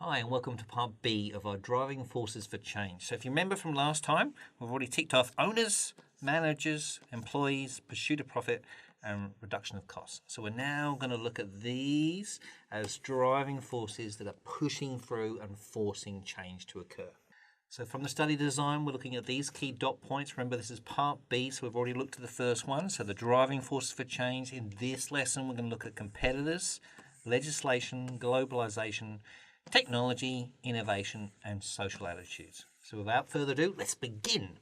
Hi and welcome to part B of our driving forces for change. So if you remember from last time, we've already ticked off owners, managers, employees, pursuit of profit and reduction of costs. So we're now going to look at these as driving forces that are pushing through and forcing change to occur. So from the study design, we're looking at these key dot points. Remember, this is part B, so we've already looked at the first one. So the driving forces for change. In this lesson, we're going to look at competitors, legislation, globalization, technology, innovation, and social attitudes. So without further ado, let's begin.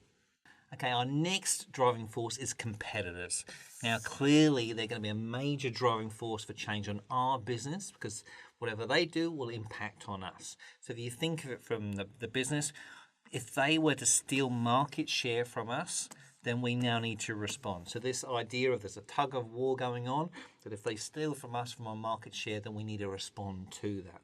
Okay, our next driving force is competitors. Now, clearly, they're going to be a major driving force for change on our business because whatever they do will impact on us. So if you think of it from the business, if they were to steal market share from us, then we now need to respond. So this idea of there's a tug of war going on, that if they steal from us from our market share, then we need to respond to that.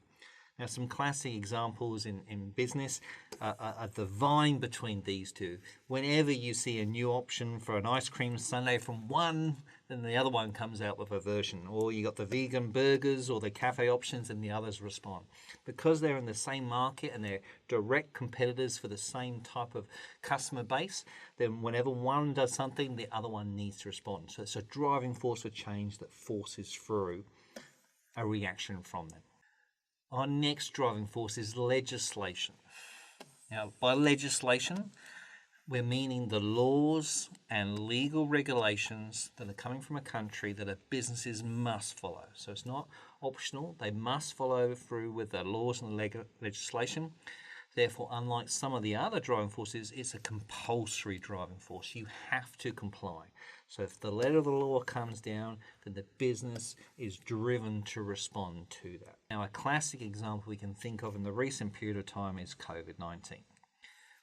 Now, some classic examples in business are the vying between these two. Whenever you see a new option for an ice cream sundae from one, then the other one comes out with a version. Or you got the vegan burgers or the cafe options and the others respond. Because they're in the same market and they're direct competitors for the same type of customer base, then whenever one does something, the other one needs to respond. So it's a driving force for change that forces through a reaction from them. Our next driving force is legislation. Now, by legislation, we're meaning the laws and legal regulations that are coming from a country that our businesses must follow. So it's not optional. They must follow through with the laws and legislation. Therefore, unlike some of the other driving forces, it's a compulsory driving force. You have to comply. So if the letter of the law comes down, then the business is driven to respond to that. Now, a classic example we can think of in the recent period of time is COVID-19.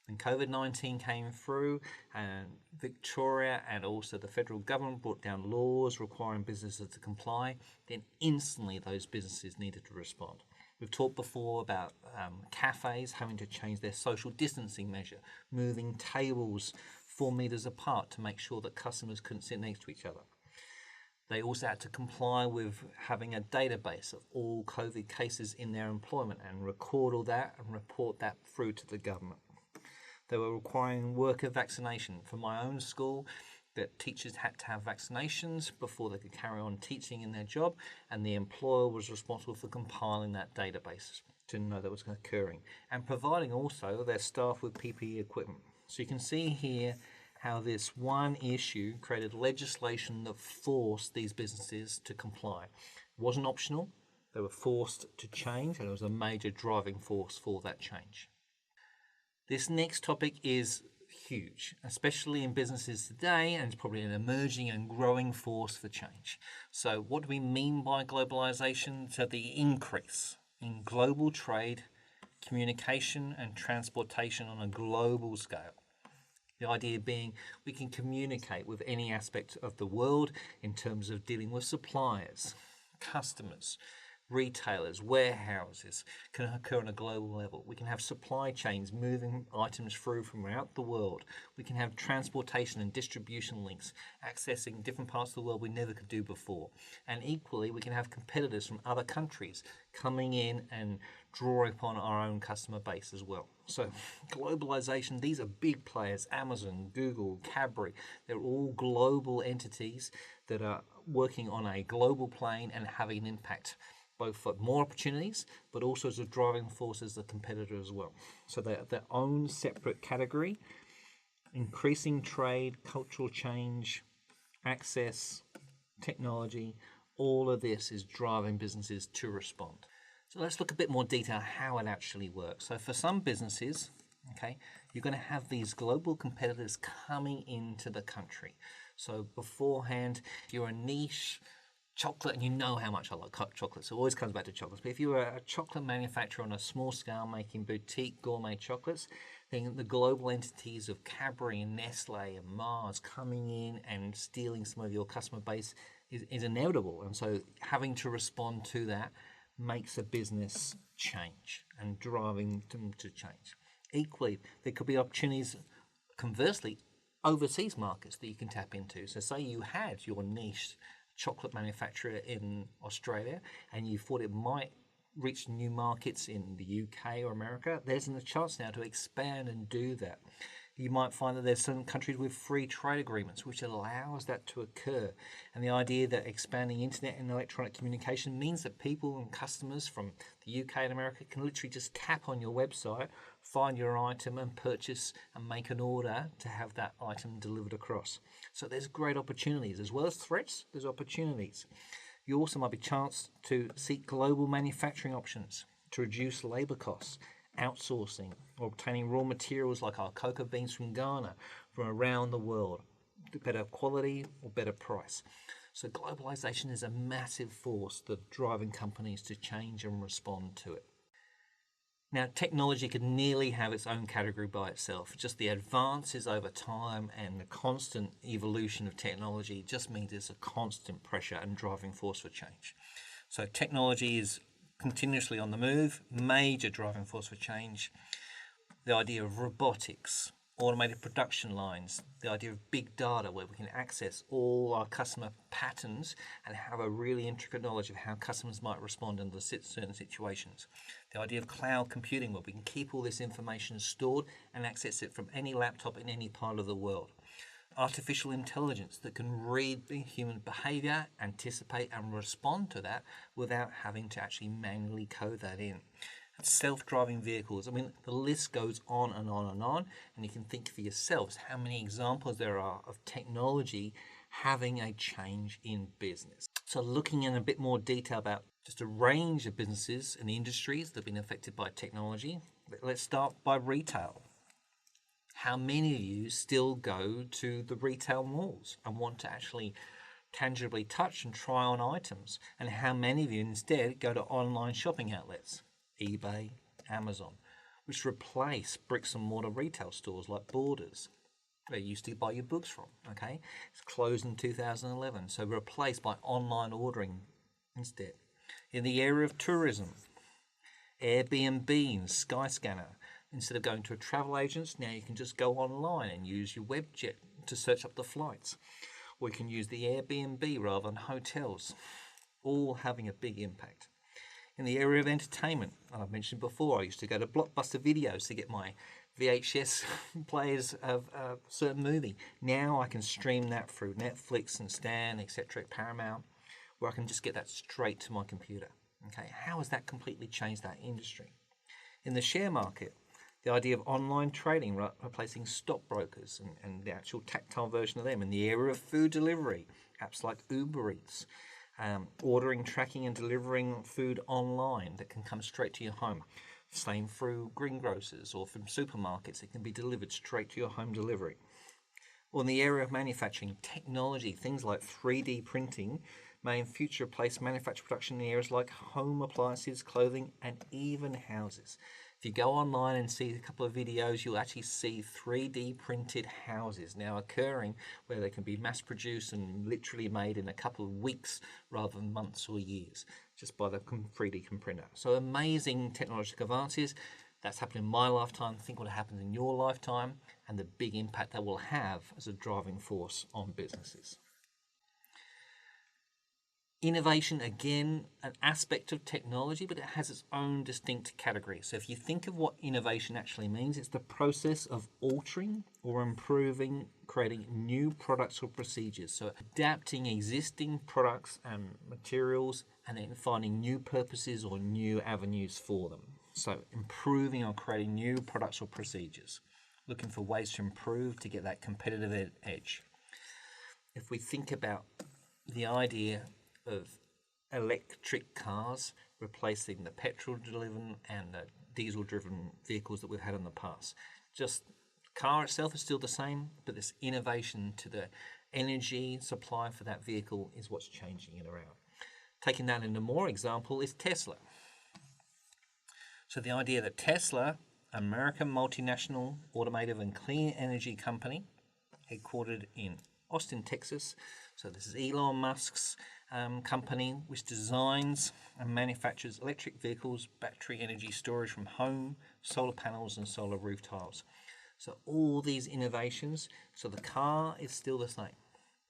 When COVID-19 came through, and Victoria and also the federal government brought down laws requiring businesses to comply, then instantly those businesses needed to respond. We've talked before about cafes having to change their social distancing measure, moving tables 4 meters apart to make sure that customers couldn't sit next to each other. They also had to comply with having a database of all COVID cases in their employment and record all that and report that through to the government. They were requiring worker vaccination. For my own school, that teachers had to have vaccinations before they could carry on teaching in their job, and the employer was responsible for compiling that database to know that was occurring, and providing also their staff with PPE equipment. So you can see here how this one issue created legislation that forced these businesses to comply. It wasn't optional, they were forced to change, and it was a major driving force for that change. This next topic is huge, especially in businesses today, and it's probably an emerging and growing force for change. So what do we mean by globalization? So the increase in global trade, communication and transportation on a global scale. The idea being we can communicate with any aspect of the world in terms of dealing with suppliers, customers, retailers, warehouses can occur on a global level. We can have supply chains moving items through from throughout the world. We can have transportation and distribution links accessing different parts of the world we never could do before. And equally, we can have competitors from other countries coming in and drawing upon our own customer base as well. So globalization, these are big players, Amazon, Google, Cadbury. They're all global entities that are working on a global plane and having an impact both for more opportunities, but also as a driving force as a competitor as well. So they're their own separate category. Increasing trade, cultural change, access, technology, all of this is driving businesses to respond. So let's look a bit more detail how it actually works. So for some businesses, okay, you're going to have these global competitors coming into the country. So beforehand, if you're a niche chocolate, and you know how much I like chocolate, so it always comes back to chocolates. But if you were a chocolate manufacturer on a small scale making boutique gourmet chocolates, then the global entities of Cadbury and Nestle and Mars coming in and stealing some of your customer base is inevitable. And so having to respond to that makes a business change and driving them to change. Equally, there could be opportunities, conversely, overseas markets that you can tap into. So say you had your niche chocolate manufacturer in Australia and you thought it might reach new markets in the UK or America, there's a chance now to expand and do that. You might find that there's some countries with free trade agreements, which allows that to occur. And the idea that expanding internet and electronic communication means that people and customers from the UK and America can literally just tap on your website, find your item and purchase and make an order to have that item delivered across. So there's great opportunities. As well as threats, there's opportunities. You also might be chance to seek global manufacturing options to reduce labour costs, outsourcing, or obtaining raw materials like our cocoa beans from Ghana from around the world, better quality or better price. So globalization is a massive force that's driving companies to change and respond to it. Now, technology could nearly have its own category by itself. Just the advances over time and the constant evolution of technology just means there's a constant pressure and driving force for change. So technology is continuously on the move, major driving force for change. The idea of robotics, automated production lines, the idea of big data where we can access all our customer patterns and have a really intricate knowledge of how customers might respond under certain situations. The idea of cloud computing where we can keep all this information stored and access it from any laptop in any part of the world. Artificial intelligence that can read the human behavior, anticipate and respond to that without having to actually manually code that in. Self-driving vehicles. I mean, the list goes on and on and on, and you can think for yourselves how many examples there are of technology having a change in business. So looking in a bit more detail about just a range of businesses and industries that have been affected by technology. Let's start by retail. How many of you still go to the retail malls and want to actually tangibly touch and try on items? And how many of you instead go to online shopping outlets, eBay, Amazon, which replace bricks and mortar retail stores like Borders, where you used to buy your books from, okay? It's closed in 2011, so replaced by online ordering instead. In the area of tourism, Airbnb and Skyscanner, instead of going to a travel agent, now you can just go online and use your webjet to search up the flights. Or you can use the Airbnb rather than hotels, all having a big impact. In the area of entertainment, I've mentioned before, I used to go to Blockbuster Videos to get my VHS players of a certain movie. Now I can stream that through Netflix and Stan, etc., Paramount, where I can just get that straight to my computer. Okay, how has that completely changed that industry? In the share market, the idea of online trading replacing stockbrokers and the actual tactile version of them. In the area of food delivery, apps like Uber Eats, ordering, tracking and delivering food online that can come straight to your home. Same through greengrocers or from supermarkets, it can be delivered straight to your home delivery. Or in the area of manufacturing, technology, things like 3D printing may in future replace manufacturing production in areas like home appliances, clothing and even houses. If you go online and see a couple of videos, you'll actually see 3D printed houses now occurring where they can be mass produced and literally made in a couple of weeks rather than months or years, just by the 3D printer. So amazing technological advances. That's happened in my lifetime. Think what happens in your lifetime and the big impact that will have as a driving force on businesses. Innovation, again, an aspect of technology, but it has its own distinct category. So if you think of what innovation actually means, it's the process of altering or improving, creating new products or procedures. So adapting existing products and materials and then finding new purposes or new avenues for them. So improving or creating new products or procedures. Looking for ways to improve to get that competitive edge. If we think about the idea of electric cars replacing the petrol-driven and the diesel-driven vehicles that we've had in the past. Just the car itself is still the same, but this innovation to the energy supply for that vehicle is what's changing it around. Taking that into more example is Tesla. So the idea that Tesla, American multinational automotive and clean energy company, headquartered in Austin, Texas. So this is Elon Musk's company, which designs and manufactures electric vehicles, battery energy storage from home, solar panels and solar roof tiles. So all these innovations, so the car is still the same,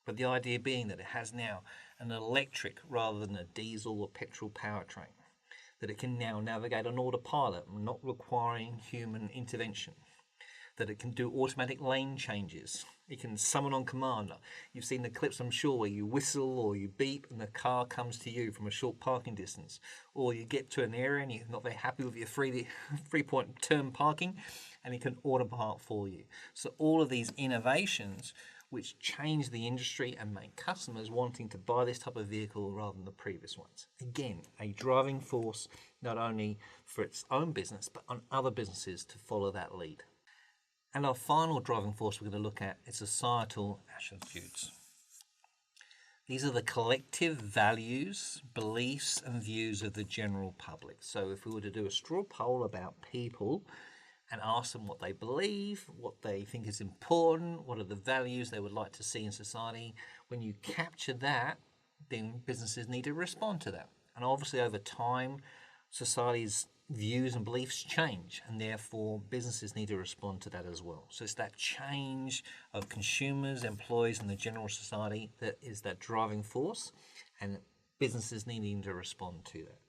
but the idea being that it has now an electric rather than a diesel or petrol powertrain. that it can now navigate on autopilot, not requiring human intervention, that it can do automatic lane changes. It can summon on command. You've seen the clips, I'm sure, where you whistle or you beep and the car comes to you from a short parking distance. Or you get to an area and you're not very happy with your three-point turn parking and it can auto-park for you. So all of these innovations which change the industry and make customers wanting to buy this type of vehicle rather than the previous ones. Again, a driving force not only for its own business, but on other businesses to follow that lead. And our final driving force we're going to look at is societal attitudes. These are the collective values, beliefs, and views of the general public. So if we were to do a straw poll about people and ask them what they believe, what they think is important, what are the values they would like to see in society, when you capture that, then businesses need to respond to that. And obviously over time, society's views and beliefs change, and therefore businesses need to respond to that as well. So it's that change of consumers, employees, and the general society that is that driving force, and businesses needing to respond to that.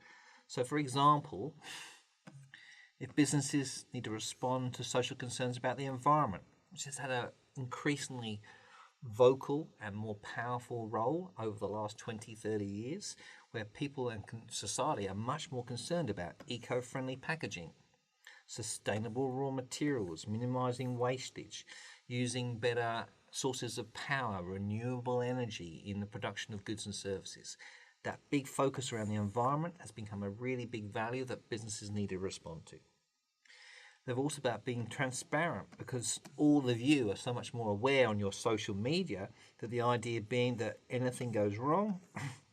So for example, if businesses need to respond to social concerns about the environment, which has had an increasingly vocal and more powerful role over the last 20, 30 years, where people and society are much more concerned about eco-friendly packaging, sustainable raw materials, minimizing wastage, using better sources of power, renewable energy in the production of goods and services. That big focus around the environment has become a really big value that businesses need to respond to. They're also about being transparent, because all of you are so much more aware on your social media that the idea being that anything goes wrong,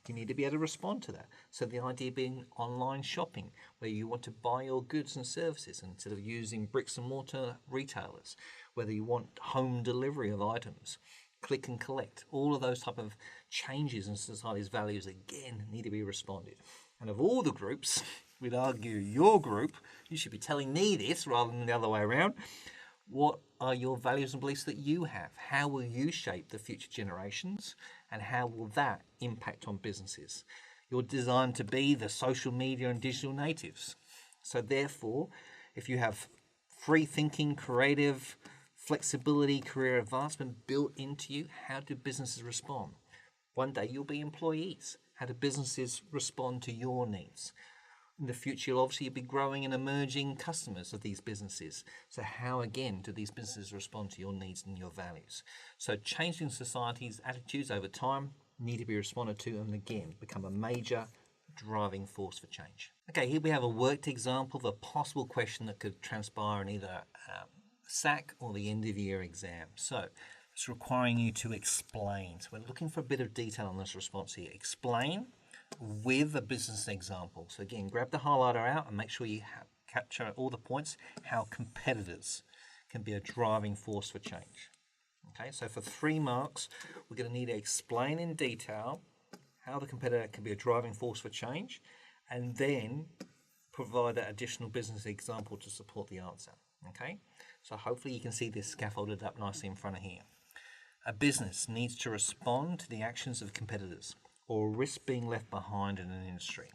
you need to be able to respond to that. So the idea being online shopping, where you want to buy your goods and services instead of using bricks and mortar retailers, whether you want home delivery of items, click and collect, all of those type of changes in society's values, again, need to be responded. And of all the groups, we'd argue your group, you should be telling me this rather than the other way around. What are your values and beliefs that you have? How will you shape the future generations? And how will that impact on businesses? You're designed to be the social media and digital natives. So therefore, if you have free thinking, creative, flexibility, career advancement built into you, how do businesses respond? One day you'll be employees. How do businesses respond to your needs? In the future, you'll obviously be growing and emerging customers of these businesses. So how, again, do these businesses respond to your needs and your values? So changing society's attitudes over time need to be responded to, and again, become a major driving force for change. Okay, here we have a worked example of a possible question that could transpire in either SAC or the end of year exam. So it's requiring you to explain. So we're looking for a bit of detail on this response here. Explain with a business example. So again, grab the highlighter out and make sure you capture all the points, how competitors can be a driving force for change. Okay, so for 3 marks, we're going to need to explain in detail how the competitor can be a driving force for change, and then provide that additional business example to support the answer. Okay, so hopefully you can see this scaffolded up nicely in front of here. A business needs to respond to the actions of competitors or risk being left behind in an industry.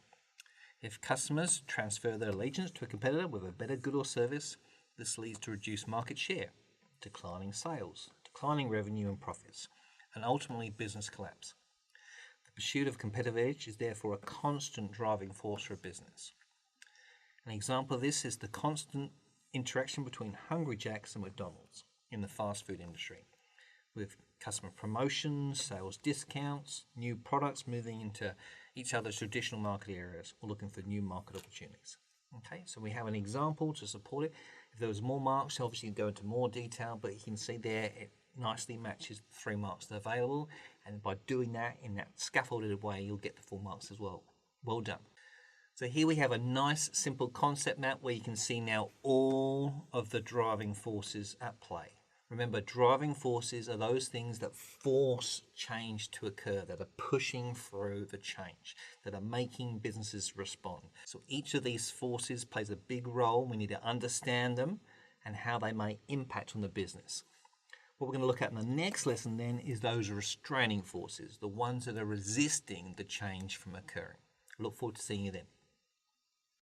If customers transfer their allegiance to a competitor with a better good or service, this leads to reduced market share, declining sales, declining revenue and profits, and ultimately business collapse. The pursuit of competitive edge is therefore a constant driving force for a business. An example of this is the constant interaction between Hungry Jack's and McDonald's in the fast food industry, with customer promotions, sales discounts, new products moving into each other's traditional market areas or looking for new market opportunities. Okay, so we have an example to support it. If there was more marks, obviously you go into more detail, but you can see there it nicely matches the 3 marks that are available, and by doing that in that scaffolded way, you'll get the full marks as well. Well done. So here we have a nice simple concept map where you can see now all of the driving forces at play. Remember, driving forces are those things that force change to occur, that are pushing through the change, that are making businesses respond. So each of these forces plays a big role. We need to understand them and how they may impact on the business. What we're going to look at in the next lesson then is those restraining forces, the ones that are resisting the change from occurring. I look forward to seeing you then.